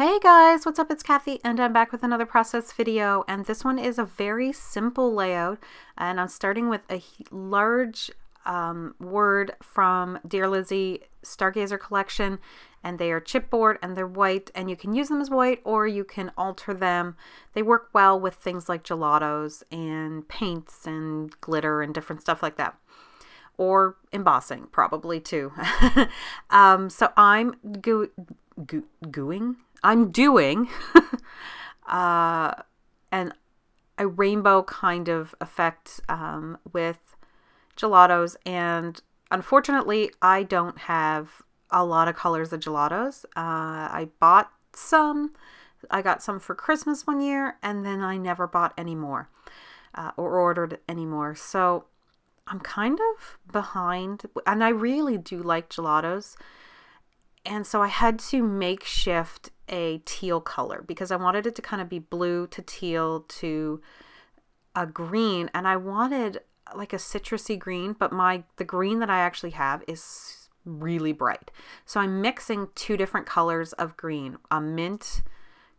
Hey guys, what's up? It's Kathy and I'm back with another process video, and this one is a very simple layout, and I'm starting with a large word from Dear Lizzie Stargazer collection, and they are chipboard and they're white, and you can use them as white or you can alter them. They work well with things like gelatos and paints and glitter and different stuff like that, or embossing probably too. So I'm doing and a rainbow kind of effect with gelatos, and unfortunately I don't have a lot of colors of gelatos. I bought some. I got some for Christmas one year, and then I never bought any more or ordered any more. So I'm kind of behind, and I really do like gelatos. And so I had to makeshift a teal color because I wanted it to kind of be blue to teal to a green, and I wanted like a citrusy green, but the green that I actually have is really bright. So I'm mixing two different colors of green, a mint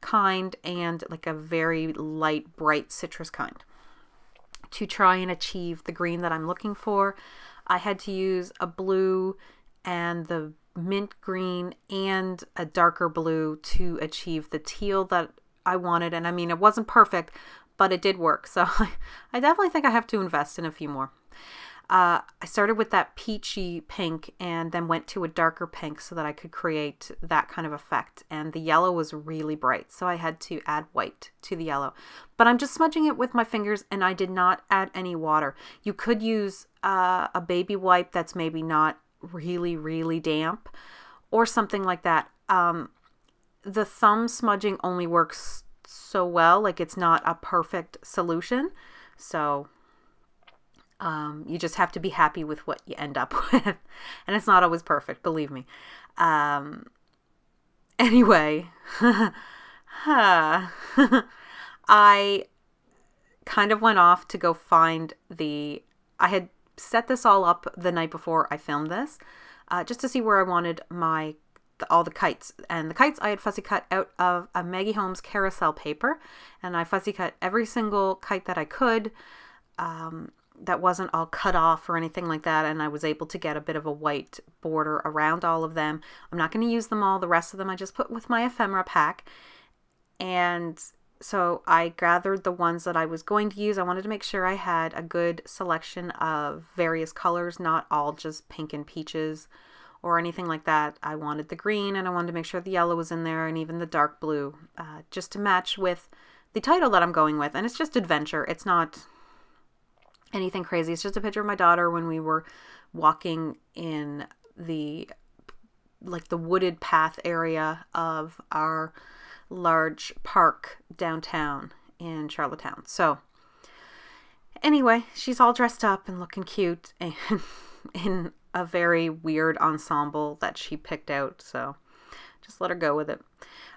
kind and like a very light bright citrus kind, to try and achieve the green that I'm looking for. I had to use a blue and the mint green and a darker blue to achieve the teal that I wanted. And I mean, it wasn't perfect, but it did work. So I definitely think I have to invest in a few more. I started with that peachy pink and then went to a darker pink so that I could create that kind of effect. And the yellow was really bright, so I had to add white to the yellow. But I'm just smudging it with my fingers, and I did not add any water. You could use a baby wipe that's maybe not really damp or something like that. The thumb smudging only works so well, like it's not a perfect solution. So you just have to be happy with what you end up with. And it's not always perfect, believe me. Anyway, I kind of went off to go find I had set this all up the night before I filmed this, just to see where I wanted all the kites. And the kites I had fussy cut out of a Maggie Holmes carousel paper, and I fussy cut every single kite that I could. That wasn't all cut off or anything like that, and I was able to get a bit of a white border around all of them. I'm not going to use them all. The rest of them I just put with my ephemera pack. And so I gathered the ones that I was going to use. I wanted to make sure I had a good selection of various colors, not all just pink and peaches or anything like that. I wanted the green, and I wanted to make sure the yellow was in there, and even the dark blue, just to match with the title that I'm going with. And it's just adventure. It's not anything crazy. It's just a picture of my daughter when we were walking in the wooded path area of our large park downtown in Charlottetown. So anyway, she's all dressed up and looking cute and in a very weird ensemble that she picked out. So just let her go with it.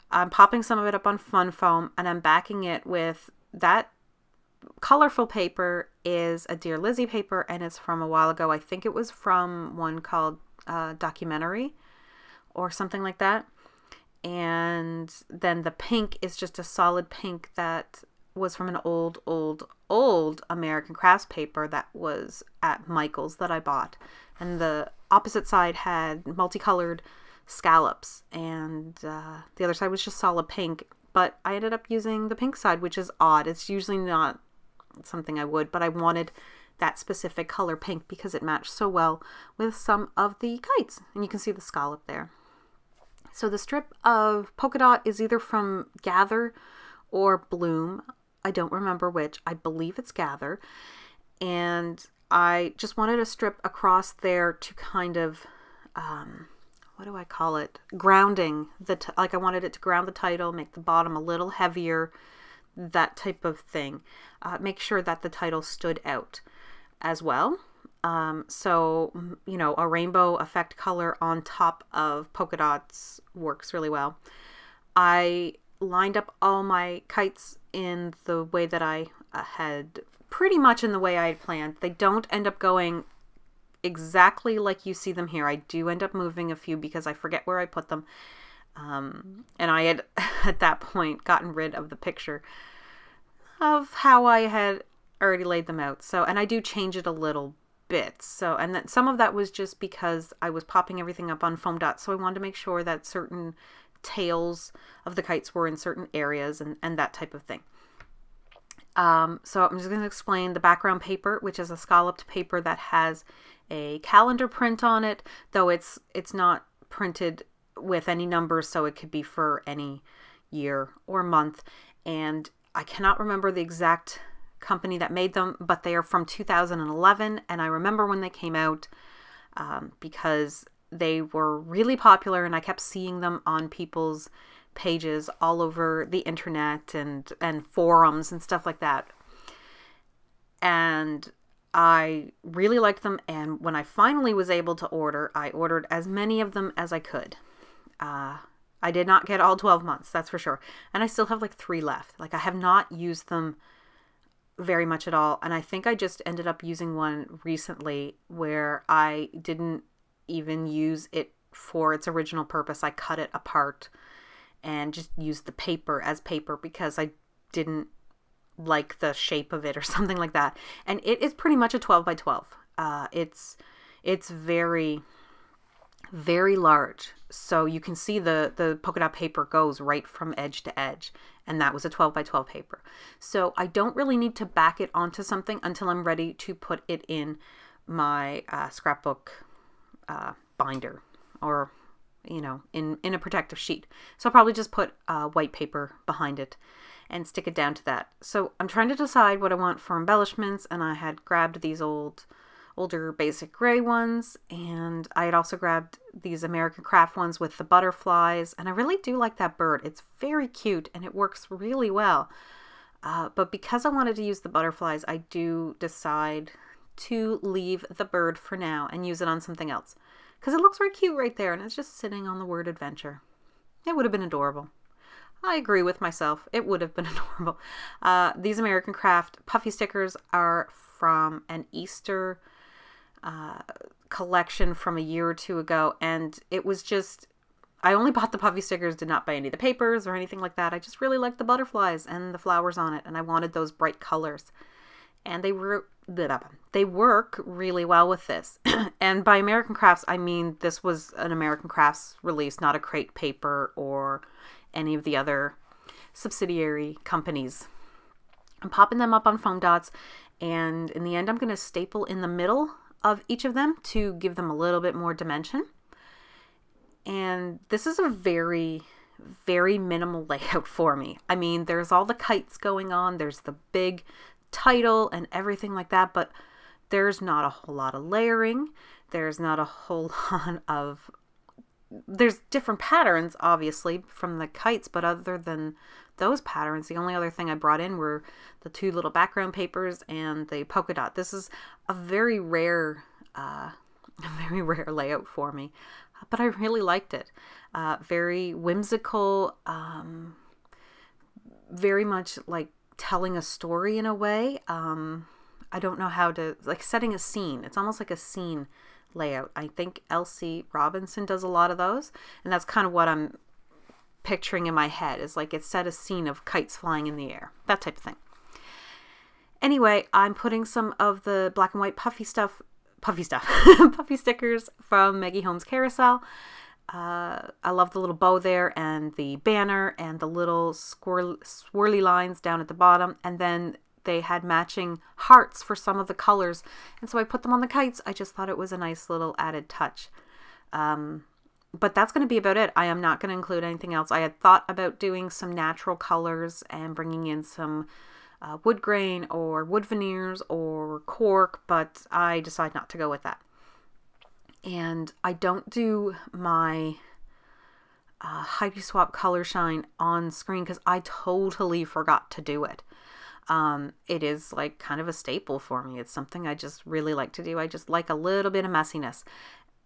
I'm popping some of it up on Fun Foam, and I'm backing it with that colorful paper. Is a Dear Lizzie paper, and it's from a while ago. I think it was from one called Documentary or something like that. And then the pink is just a solid pink that was from an old American Crafts paper that was at Michael's that I bought. And the opposite side had multicolored scallops, and the other side was just solid pink. But I ended up using the pink side, which is odd. It's usually not something I would, but I wanted that specific color pink because it matched so well with some of the kites. And you can see the scallop there. So the strip of polka dot is either from Gather or Bloom. I don't remember which. I believe it's Gather. And I just wanted a strip across there to kind of, what do I call it? Grounding. Like I wanted it to ground the title, make the bottom a little heavier, that type of thing. Make sure that the title stood out as well. So, you know, a rainbow effect color on top of polka dots works really well. I lined up all my kites in the way that I had, pretty much in the way I had planned. They don't end up going exactly like you see them here. I do end up moving a few because I forget where I put them. And I had at that point gotten rid of the picture of how I had already laid them out. So, and I do change it a little bit. So, and then some of that was just because I was popping everything up on foam dots. So I wanted to make sure that certain tails of the kites were in certain areas and that type of thing. So I'm just going to explain the background paper, which is a scalloped paper that has a calendar print on it, though it's not printed with any numbers, so it could be for any year or month. And I cannot remember the exact company that made them, but they are from 2011, and I remember when they came out because they were really popular, and I kept seeing them on people's pages all over the internet and forums and stuff like that. And I really liked them, and when I finally was able to order, I ordered as many of them as I could. I did not get all 12 months, that's for sure. And I still have like 3 left. Like, I have not used them very much at all. And I think I just ended up using one recently where I didn't even use it for its original purpose. I cut it apart and just used the paper as paper because I didn't like the shape of it or something like that. And it is pretty much a 12 by 12. It's very, very large. So you can see the polka dot paper goes right from edge to edge. And that was a 12 by 12 paper. So I don't really need to back it onto something until I'm ready to put it in my scrapbook binder, or, you know, in a protective sheet. So I'll probably just put white paper behind it and stick it down to that. So I'm trying to decide what I want for embellishments, and I had grabbed these older basic gray ones, and I had also grabbed these American Craft ones with the butterflies, and I really do like that bird. It's very cute and it works really well. But because I wanted to use the butterflies, I do decide to leave the bird for now and use it on something else, because it looks very cute right there, and it's just sitting on the word adventure. It would have been adorable. I agree with myself. It would have been adorable. These American Craft puffy stickers are from an Easter collection from a year or 2 ago, and it was just, I only bought the puffy stickers, did not buy any of the papers or anything like that. I just really liked the butterflies and the flowers on it, and I wanted those bright colors, and they work really well with this. And by American Crafts, I mean this was an American Crafts release, not a Crate Paper or any of the other subsidiary companies. I'm popping them up on foam dots, and in the end I'm going to staple in the middle of each of them to give them a little bit more dimension. And this is a very, very minimal layout for me. I mean, there's all the kites going on, there's the big title and everything like that, but there's not a whole lot of layering. There's not a whole lot of, there's different patterns obviously from the kites, but other than those patterns, the only other thing I brought in were the 2 little background papers and the polka dot. This is a very rare layout for me, but I really liked it. Very whimsical, very much like telling a story in a way. I don't know how to, like, setting a scene. It's almost like a scene layout. I think Elsie Robinson does a lot of those, and that's kind of what I'm picturing in my head, is like it set a scene of kites flying in the air, that type of thing. Anyway, I'm putting some of the black and white puffy stickers from Maggie Holmes Carousel. I love the little bow there and the banner and the little swirly lines down at the bottom, and then they had matching hearts for some of the colors, and so I put them on the kites. I just thought it was a nice little added touch. But that's going to be about it. I am not going to include anything else. I had thought about doing some natural colors and bringing in some wood grain or wood veneers or cork, but I decided not to go with that. And I don't do my Heidi Swap Color Shine on screen because I totally forgot to do it. It is like kind of a staple for me. It's something I just really like to do. I just like a little bit of messiness,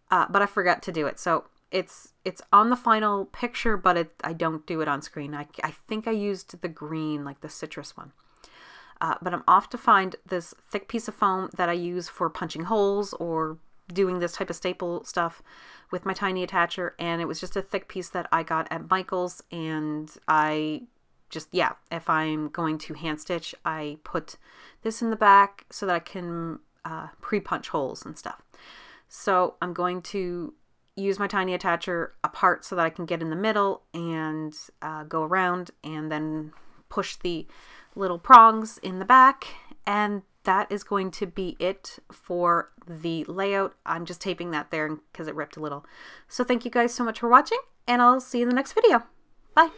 but I forgot to do it. So it's on the final picture, but I don't do it on screen. I think I used the green, like the citrus one. But I'm off to find this thick piece of foam that I use for punching holes or doing this type of staple stuff with my tiny attacher, and it was just a thick piece that I got at Michael's, and I just, yeah, if I'm going to hand stitch, I put this in the back so that I can pre-punch holes and stuff. So I'm going to use my tiny attacher apart so that I can get in the middle and go around and then push the little prongs in the back, and that is going to be it for the layout. I'm just taping that there because it ripped a little. So thank you guys so much for watching, and I'll see you in the next video. Bye!